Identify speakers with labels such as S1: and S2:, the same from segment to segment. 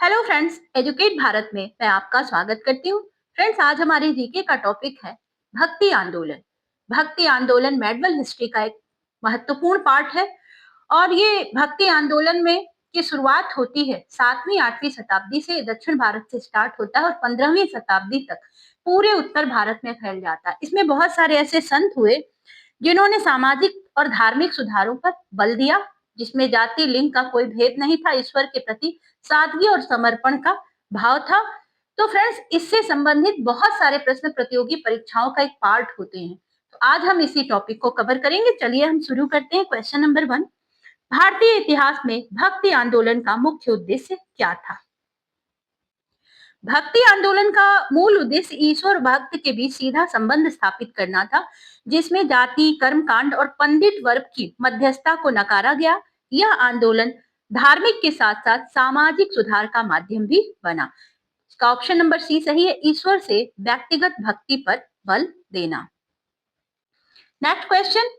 S1: Hello friends, educate Bharat में मैं आपका स्वागत करती हूँ। फ्रेंड्स, आज हमारी जीके का टॉपिक है भक्ति आंदोलन। भक्ति आंदोलन मेडवल हिस्ट्री का एक महत्वपूर्ण पार्ट है और ये भक्ति आंदोलन में की शुरुआत होती है 7वीं 8वीं शताब्दी से। दक्षिण भारत से स्टार्ट होता है और 15वीं शताब्दी तक पूरे उत्तर भारत में फैल जाता है। इसमें बहुत सारे ऐसे संत हुए जिन्होंने सामाजिक और धार्मिक सुधारों पर बल दिया, जिसमें जाति लिंग का कोई भेद नहीं था। ईश्वर के प्रति सादगी और समर्पण का भाव था। तो फ्रेंड्स, इससे संबंधित बहुत सारे प्रश्न प्रतियोगी परीक्षाओं का एक पार्ट होते हैं। तो आज हम इसी टॉपिक को कवर करेंगे। चलिए हम शुरू करते हैं। क्वेश्चन नंबर 1, भारतीय इतिहास में भक्ति आंदोलन का मुख्य उद्देश्य क्या था? भक्ति आंदोलन का मूल उद्देश्य ईश्वर भक्त के बीच सीधा संबंध स्थापित करना था, जिसमें जाति, कर्मकांड और पंडित वर्ग की मध्यस्थता को नकारा गया। यह आंदोलन धार्मिक के साथ साथ सामाजिक सुधार का माध्यम भी बना। इसका ऑप्शन नंबर सी सही है, ईश्वर से व्यक्तिगत भक्ति पर बल देना। नेक्स्ट क्वेश्चन,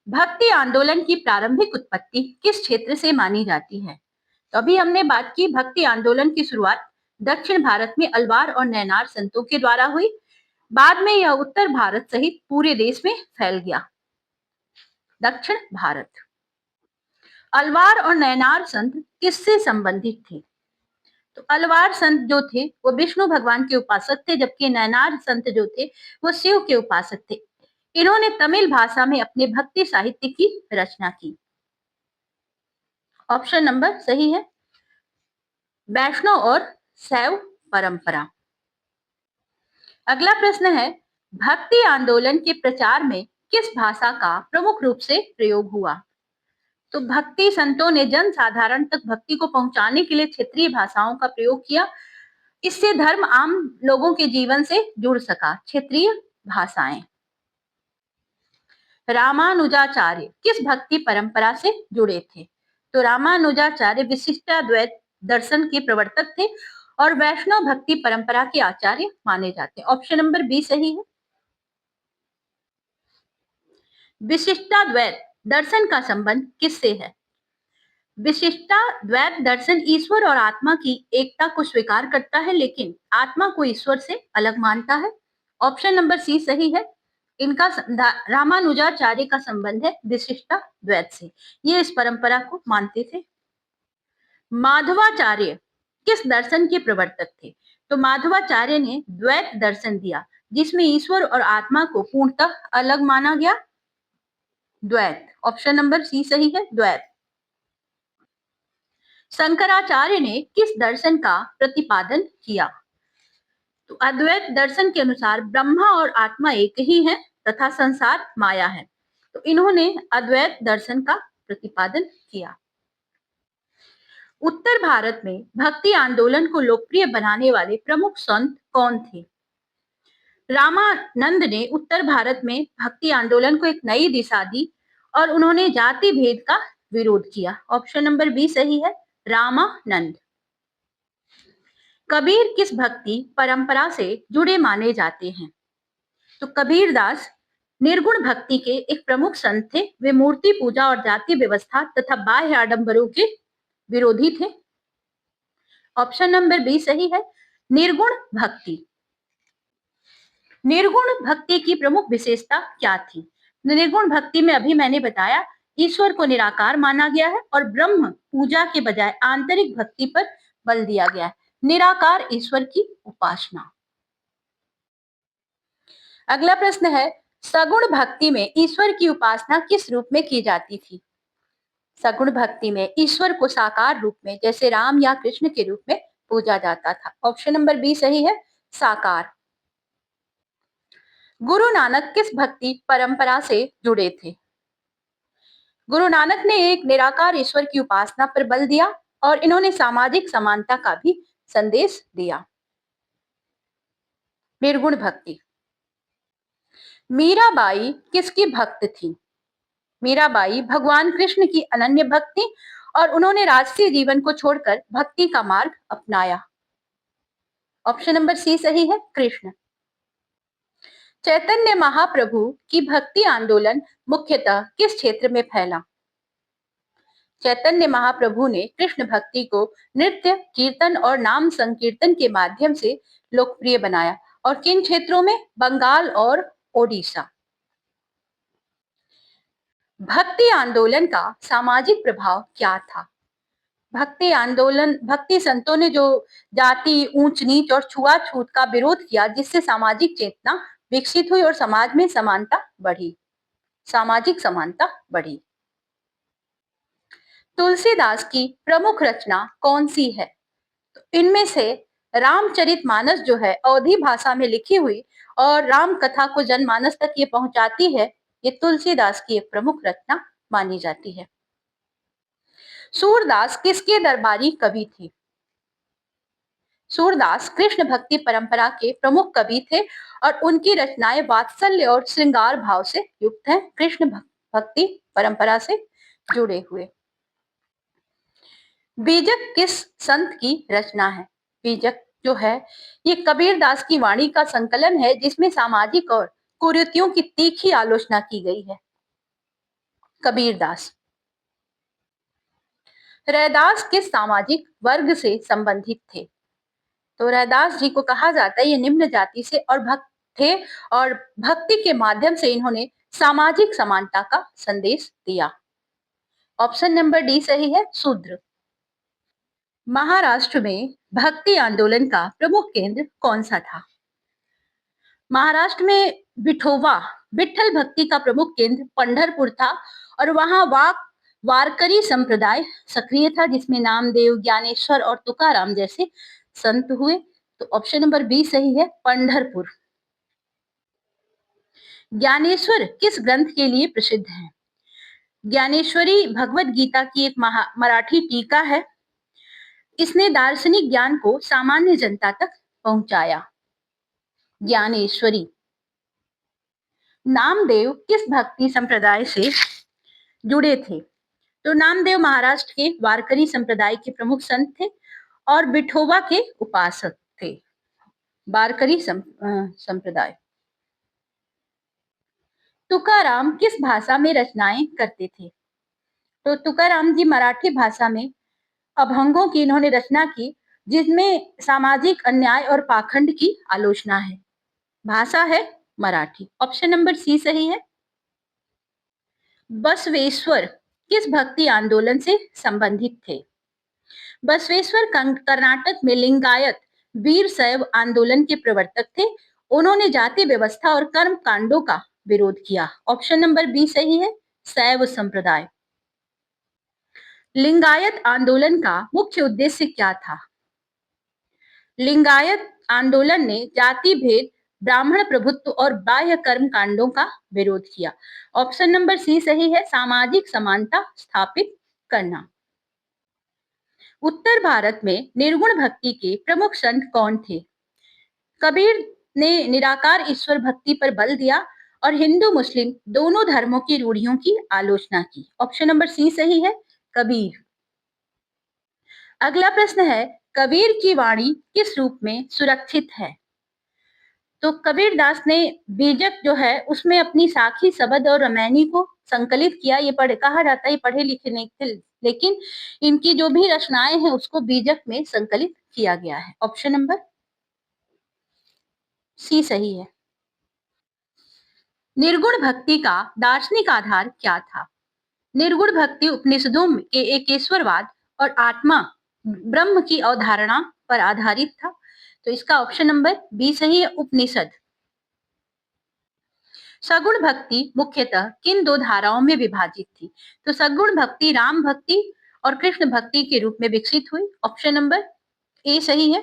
S1: भक्ति आंदोलन की प्रारंभिक उत्पत्ति किस क्षेत्र से मानी जाती है? तो अभी हमने बात की भक्ति आंदोलन की शुरुआत दक्षिण भारत में अलवार और नैनार संतों के द्वारा हुई। बाद में यह उत्तर भारत सहित पूरे देश में फैल गया। दक्षिण भारत। अलवार और नैनार संत किससे संबंधित थे? तो अलवार संत जो थे वो विष्णु भगवान के उपासक थे, जबकि नैनार संत जो थे वो शिव के उपासक थे। इन्होंने तमिल भाषा में अपने भक्ति साहित्य की रचना की। ऑप्शन नंबर सही है, वैष्णव और शैव परंपरा। अगला प्रश्न है, भक्ति आंदोलन के प्रचार में किस भाषा का प्रमुख रूप से प्रयोग हुआ? तो भक्ति संतों ने जन साधारण तक भक्ति को पहुंचाने के लिए क्षेत्रीय भाषाओं का प्रयोग किया। इससे धर्म आम लोगों के जीवन से जुड़ सका। क्षेत्रीय भाषाएं। रामानुजाचार्य किस भक्ति परंपरा से जुड़े थे? तो रामानुजाचार्य विशिष्टाद्वैत दर्शन के प्रवर्तक थे और वैष्णव भक्ति परंपरा के आचार्य माने जाते हैं। ऑप्शन नंबर बी सही है। विशिष्टाद्वैत दर्शन का संबंध किससे है? विशिष्टाद्वैत दर्शन ईश्वर और आत्मा की एकता को स्वीकार करता है, लेकिन आत्मा को ईश्वर से अलग मानता है। ऑप्शन नंबर सी सही है। इनका रामानुजाचार्य का संबंध है विशिष्टाद्वैत से। ये इस परंपरा को मानते थे। माधवाचार्य किस दर्शन के प्रवर्तक थे? तो माधवाचार्य ने द्वैत दर्शन दिया, जिसमें ईश्वर और आत्मा को पूर्णतः अलग माना गया। द्वैत। ऑप्शन नंबर सी सही है, द्वैत। शंकराचार्य ने किस दर्शन का प्रतिपादन किया? तो अद्वैत दर्शन के अनुसार ब्रह्मा और आत्मा एक ही हैं तथा संसार माया है। तो इन्होंने अद्वैत दर्शन का प्रतिपादन किया। उत्तर भारत में भक्ति आंदोलन को लोकप्रिय बनाने वाले प्रमुख संत कौन थे? रामानंद ने उत्तर भारत में भक्ति आंदोलन को एक नई दिशा दी और उन्होंने जाति भेद का विरोध किया। ऑप्शन नंबर बी सही है, रामानंद। कबीर किस भक्ति परंपरा से जुड़े माने जाते हैं? तो कबीरदास निर्गुण भक्ति के एक प्रमुख संत थे। वे मूर्ति पूजा और जाति व्यवस्था तथा बाह्य आडंबरों के विरोधी थे। ऑप्शन नंबर बी सही है, निर्गुण भक्ति। निर्गुण भक्ति की प्रमुख विशेषता क्या थी? निर्गुण भक्ति में अभी मैंने बताया ईश्वर को निराकार माना गया है और ब्रह्म पूजा के बजाय आंतरिक भक्ति पर बल दिया गया है। निराकार ईश्वर की उपासना। अगला प्रश्न है, सगुण भक्ति में ईश्वर की उपासना किस रूप में की जाती थी? सगुण भक्ति में ईश्वर को साकार रूप में, जैसे राम या कृष्ण के रूप में पूजा जाता था। ऑप्शन नंबर बी सही है, साकार। गुरु नानक किस भक्ति परंपरा से जुड़े थे? गुरु नानक ने एक निराकार ईश्वर की उपासना पर बल दिया और इन्होंने सामाजिक समानता का भी संदेश दिया। निर्गुण भक्ति। मीराबाई किसकी भक्त थी? मीराबाई भगवान कृष्ण की अनन्य भक्त थी और उन्होंने राजसी जीवन को छोड़कर भक्ति का मार्ग अपनाया। ऑप्शन नंबर सी सही है, कृष्ण। चैतन्य महाप्रभु की भक्ति आंदोलन मुख्यतः किस क्षेत्र में फैला? चैतन्य महाप्रभु ने कृष्ण भक्ति को नृत्य, कीर्तन और नाम संकीर्तन के माध्यम से लोकप्रिय बनाया और किन क्षेत्रों में? बंगाल और ओडिशा। भक्ति आंदोलन का सामाजिक प्रभाव क्या था? भक्ति आंदोलन, भक्ति संतों ने जो जाति, ऊंच नीच और छुआछूत का विरोध किया, जिससे सामाजिक चेतना विकसित हुई और समाज में समानता बढ़ी, सामाजिक समानता बढ़ी। तुलसीदास की प्रमुख रचना कौन सी है? तो इनमें से रामचरितमानस जो है अवधी भाषा में लिखी हुई और राम कथा को जनमानस तक ये पहुंचाती है, ये तुलसीदास की एक प्रमुख रचना मानी जाती है। सूरदास किसके दरबारी कवि थे? सूरदास कृष्ण भक्ति परंपरा के प्रमुख कवि थे और उनकी रचनाएं वात्सल्य और श्रृंगार भाव से युक्त हैं, कृष्ण भक्ति परंपरा से जुड़े हुए। बीजक किस संत की रचना है? बीजक जो है ये कबीरदास की वाणी का संकलन है, जिसमें सामाजिक और कुरीतियों की तीखी आलोचना की गई है। कबीरदास। रैदास किस सामाजिक वर्ग से संबंधित थे? तो रैदास जी को कहा जाता है ये निम्न जाति से और भक्त थे और भक्ति के माध्यम से इन्होंने सामाजिक समानता का संदेश दिया। ऑप्शन नंबर डी सही है, शूद्र। महाराष्ट्र में भक्ति आंदोलन का प्रमुख केंद्र कौन सा था? महाराष्ट्र में विठोबा, विठल भक्ति का प्रमुख केंद्र पंढरपुर था और वहां वारकरी संप्रदाय सक्रिय था, जिसमें नामदेव, ज्ञानेश्वर और तुकाराम जैसे संत हुए। तो ऑप्शन नंबर बी सही है, पंढरपुर। ज्ञानेश्वर किस ग्रंथ के लिए प्रसिद्ध है? ज्ञानेश्वरी भगवत गीता की एक मराठी टीका है। इसने दार्शनिक ज्ञान को सामान्य जनता तक पहुंचाया। ज्ञानेश्वरी। नामदेव किस भक्ति संप्रदाय से जुड़े थे? तो नामदेव महाराष्ट्र के वारकरी संप्रदाय के प्रमुख संत थे और विठोबा के उपासक थे। वारकरी संप्रदाय। तुकाराम किस भाषा में रचनाएं करते थे? तो तुकाराम जी मराठी भाषा में अभंगों की इन्होंने रचना की, जिसमें सामाजिक अन्याय और पाखंड की आलोचना है। भाषा है मराठी। ऑप्शन नंबर सी सही है। बसवेश्वर किस भक्ति आंदोलन से संबंधित थे? बसवेश्वर कर्नाटक में लिंगायत वीर शैव आंदोलन के प्रवर्तक थे। उन्होंने जाति व्यवस्था और कर्म कांडों का विरोध किया। ऑप्शन नंबर बी सही है, शैव संप्रदाय। लिंगायत आंदोलन का मुख्य उद्देश्य क्या था? लिंगायत आंदोलन ने जाति भेद, ब्राह्मण प्रभुत्व और बाह्य कर्म कांडों का विरोध किया। ऑप्शन नंबर सी सही है, सामाजिक समानता स्थापित करना। उत्तर भारत में निर्गुण भक्ति के प्रमुख संत कौन थे? कबीर ने निराकार ईश्वर भक्ति पर बल दिया और हिंदू मुस्लिम दोनों धर्मों की रूढ़ियों की आलोचना की। ऑप्शन नंबर सी सही है, कबीर। अगला प्रश्न है, कबीर की वाणी किस रूप में सुरक्षित है? तो कबीरदास ने बीजक जो है उसमें अपनी साखी, शबद और रामायणी को संकलित किया। ये कहा जाता है पढ़े लिखे नहीं थे, लेकिन इनकी जो भी रचनाएं हैं उसको बीजक में संकलित किया गया है। ऑप्शन नंबर सी सही है। निर्गुण भक्ति का दार्शनिक आधार क्या था? निर्गुण भक्ति उपनिषदों के एकेश्वरवाद और आत्मा ब्रह्म की अवधारणा पर आधारित था। तो इसका ऑप्शन नंबर बी सही है, उपनिषद। सगुण भक्ति मुख्यतः किन दो धाराओं में विभाजित थी? तो सगुण भक्ति राम भक्ति और कृष्ण भक्ति के रूप में विकसित हुई। ऑप्शन नंबर ए सही है।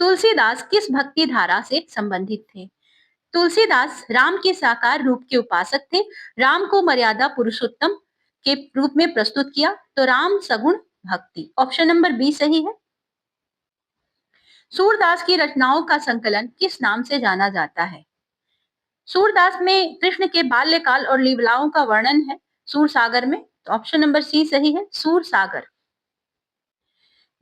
S1: तुलसीदास किस भक्ति धारा से संबंधित थे? तुलसीदास राम के साकार रूप के उपासक थे। राम को मर्यादा पुरुषोत्तम के रूप में प्रस्तुत किया। तो राम सगुण भक्ति। ऑप्शन नंबर बी सही है। सूरदास की रचनाओं का संकलन किस नाम से जाना जाता है? सूरदास में कृष्ण के बाल्यकाल और लीलाओं का वर्णन है सूरसागर में। तो ऑप्शन नंबर सी सही है, सूरसागर।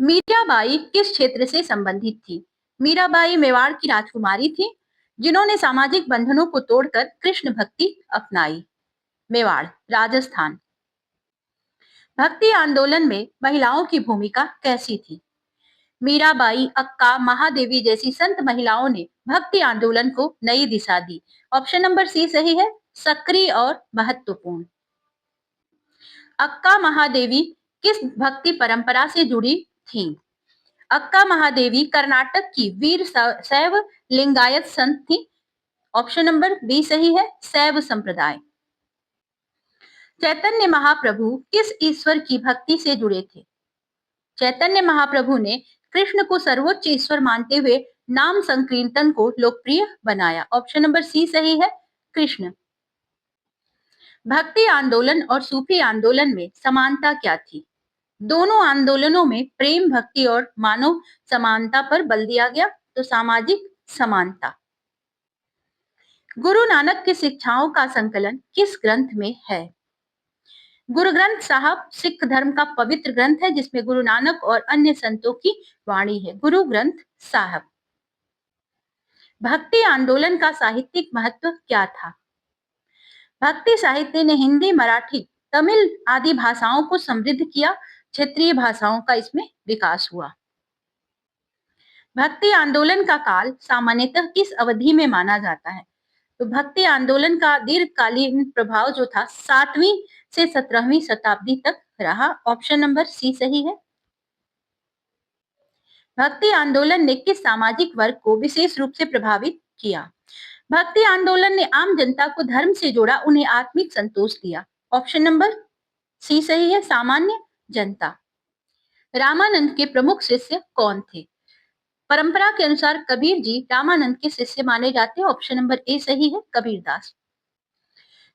S1: मीराबाई किस क्षेत्र से संबंधित थी? मीराबाई मेवाड़ की राजकुमारी थी, जिन्होंने सामाजिक बंधनों को तोड़कर कृष्ण भक्ति अपनाई। मेवाड़, राजस्थान। भक्ति आंदोलन में महिलाओं की भूमिका कैसी थी? मीराबाई, अक्का, महादेवी जैसी संत महिलाओं ने भक्ति आंदोलन को नई दिशा दी। ऑप्शन नंबर सी सही है, सक्रिय और महत्वपूर्ण। अक्का महादेवी किस भक्ति परंपरा से जुड़ी थी? अक्का महादेवी कर्नाटक की वीर शैव लिंगायत संत थी। ऑप्शन नंबर बी सही है, शैव संप्रदाय। चैतन्य महाप्रभु किस ईश्वर की भक्ति से जुड़े थे? चैतन्य महाप्रभु ने कृष्ण को सर्वोच्च ईश्वर मानते हुए नाम संकीर्तन को लोकप्रिय बनाया। ऑप्शन नंबर सी सही है, कृष्ण। भक्ति आंदोलन और सूफी आंदोलन में समानता क्या थी? दोनों आंदोलनों में प्रेम, भक्ति और मानव समानता पर बल दिया गया, तो सामाजिक समानता। गुरु नानक की शिक्षाओं का संकलन किस ग्रंथ में है? गुरु ग्रंथ साहब सिख धर्म का पवित्र ग्रंथ है जिसमें गुरु नानक और अन्य संतों की वाणी है। गुरु ग्रंथ साहब। भक्ति आंदोलन का साहित्यिक महत्व क्या था? भक्ति साहित्य ने हिंदी, मराठी, तमिल आदि भाषाओं को समृद्ध किया। क्षेत्रीय भाषाओं का इसमें विकास हुआ। भक्ति आंदोलन का काल सामान्यतः किस अवधि में माना जाता है? तो भक्ति आंदोलन का दीर्घकालीन प्रभाव जो था 7वीं से 17वीं शताब्दी तक रहा। ऑप्शन नंबर सी सही है। भक्ति आंदोलन ने किस सामाजिक वर्ग को विशेष रूप से प्रभावित किया? भक्ति आंदोलन ने आम जनता को धर्म से जोड़ा, उन्हें आत्मिक संतोष दिया। ऑप्शन नंबर सी सही है, सामान्य जनता। रामानंद के प्रमुख शिष्य कौन थे? परंपरा के अनुसार कबीर जी रामानंद के शिष्य माने जाते हैं। ऑप्शन नंबर ए सही है, कबीरदास।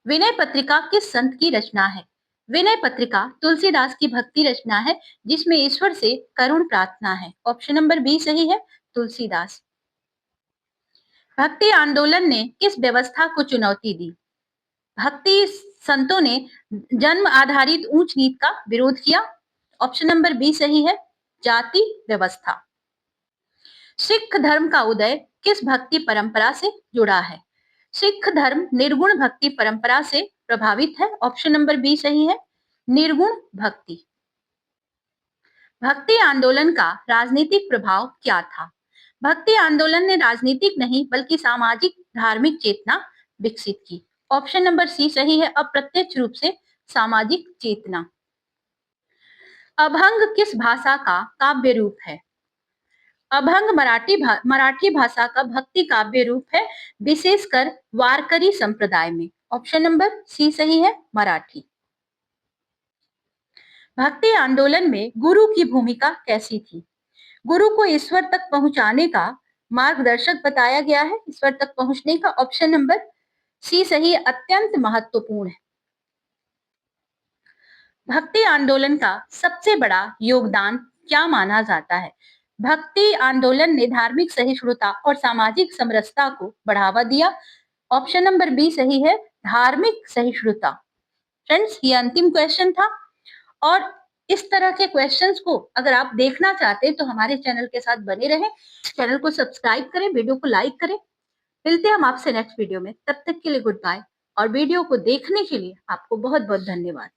S1: विनय पत्रिका किस संत की रचना है? विनय पत्रिका तुलसीदास की भक्ति रचना है जिसमें ईश्वर से करुण प्रार्थना है। ऑप्शन नंबर बी सही है, तुलसीदास। भक्ति आंदोलन ने किस व्यवस्था को चुनौती दी? भक्ति संतों ने जन्म आधारित ऊंच नीच का विरोध किया। ऑप्शन नंबर बी सही है, जाति व्यवस्था। सिख धर्म का उदय किस भक्ति परंपरा से जुड़ा है? सिख धर्म निर्गुण भक्ति परंपरा से प्रभावित है। ऑप्शन नंबर बी सही है, निर्गुण भक्ति। भक्ति आंदोलन का राजनीतिक प्रभाव क्या था? भक्ति आंदोलन ने राजनीतिक नहीं बल्कि सामाजिक धार्मिक चेतना विकसित की। ऑप्शन नंबर सी सही है, अप्रत्यक्ष रूप से सामाजिक चेतना। अभंग किस भाषा का काव्य रूप है? अभंग मराठी भाषा का भक्ति काव्य रूप है, विशेषकर वारकरी संप्रदाय में। ऑप्शन नंबर सी सही है, मराठी। भक्ति आंदोलन में गुरु की भूमिका कैसी थी? गुरु को ईश्वर तक पहुंचाने का मार्गदर्शक बताया गया है। ईश्वर तक पहुंचने का ऑप्शन नंबर सी सही, अत्यंत महत्वपूर्ण है। भक्ति आंदोलन का सबसे बड़ा योगदान क्या माना जाता है? भक्ति आंदोलन ने धार्मिक सहिष्णुता और सामाजिक समरसता को बढ़ावा दिया। ऑप्शन नंबर बी सही है, धार्मिक सहिष्णुता। फ्रेंड्स, ये अंतिम क्वेश्चन था और इस तरह के क्वेश्चंस को अगर आप देखना चाहते हैं तो हमारे चैनल के साथ बने रहें। चैनल को सब्सक्राइब करें, वीडियो को लाइक करें। मिलते हैं हम आपसे नेक्स्ट वीडियो में, तब तक के लिए गुड बाय। और वीडियो को देखने के लिए आपको बहुत बहुत धन्यवाद।